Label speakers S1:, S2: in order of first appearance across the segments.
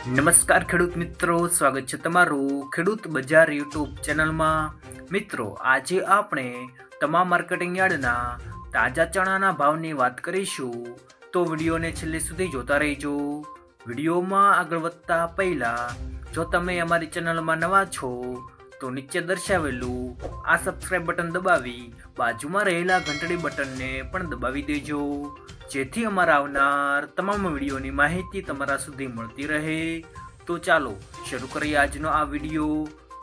S1: નમસ્કાર ખેડૂત મિત્રો, સ્વાગત છે તમારું ખેડૂત બજાર યુટ્યુબ ચેનલમાં। મિત્રો, આજે આપણે તમામ માર્કેટિંગ યાર્ડના તાજા ચણાના ભાવની વાત કરીશું, તો વિડીયોને છેલ્લે સુધી જોતા રહેજો। વિડીયોમાં આગળ વધતા પહેલા જો તમે અમારી ચેનલમાં નવા છો તો નીચે દર્શાવેલું આ સબસ્ક્રાઇબ બટન દબાવી બાજુમાં રહેલા ઘંટડી બટનને પણ દબાવી દેજો, જેથી અમારા આવનાર તમામ વિડીયોની માહિતી તમારા સુધી મળતી રહે। તો ચાલો શરૂ કરીએ આજનો આ વિડીયો।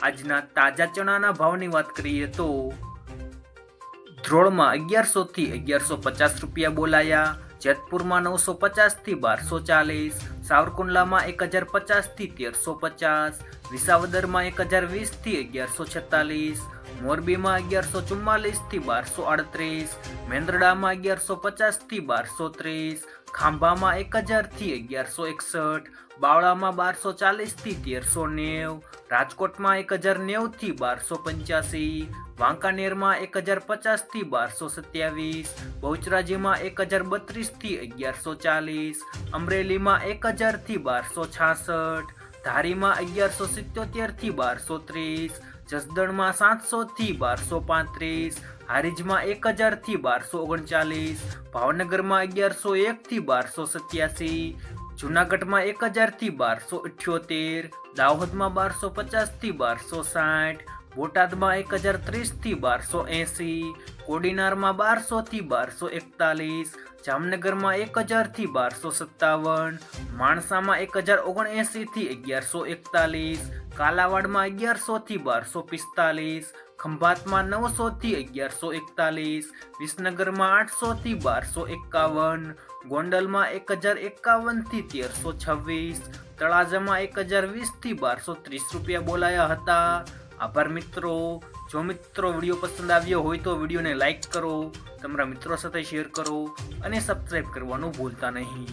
S1: આજના તાજા ચણાના ભાવની વાત કરીએ તો ધ્રોળમાં 1100 થી 1150 રૂપિયા બોલાયા, જેતપુરમાં 950 થી 1240, સાવરકુંડલામાં 1050 થી 1350, વિસાવદરમાં 1020 થી 1146, મોરબીમાં 1144 થી 1238, મેંદરડામાં 1150 થી 1230, ખાંભામાં 1000 થી 1161, બાવળામાં 1240 થી 1390, રાજકોટમાં 1090 થી 1285, વાંકાનેરમાં 1050 થી 1227, બહુચરાજીમાં 1032 થી 1140, અમરેલીમાં 1000 થી 1266, ધારીમાં 1177 થી 1230, જસદણમાં 700 થી 1235, હારીજમાં 1000 થી 1239, ભાવનગરમાં 1101 થી 1287, જૂનાગઢમાં 1000 થી 1278, દાહોદમાં 1250 થી 1260, બોટાદમાં 1030 થી 1280, કોડીનારમાં 1200 થી 1241, જામનગરમાં 1000 થી 1257, માણસામાં 1079 થી 1141, કાલાવાડમાં 1100 થી 1245, ખંભાતમાં 900 થી 1141, વિસનગરમાં 800 થી 1251, ગોંડલમાં 1051 થી 1326, તળાજામાં 1020 થી 1230 રૂપિયા બોલાયા હતા। આભાર મિત્રો। જો મિત્રો વિડીયો પસંદ આવ્યો હોય તો વિડીયોને લાઈક કરો, તમારા મિત્રો સાથે શેર કરો અને સબસ્ક્રાઈબ કરવાનું ભૂલતા નહીં।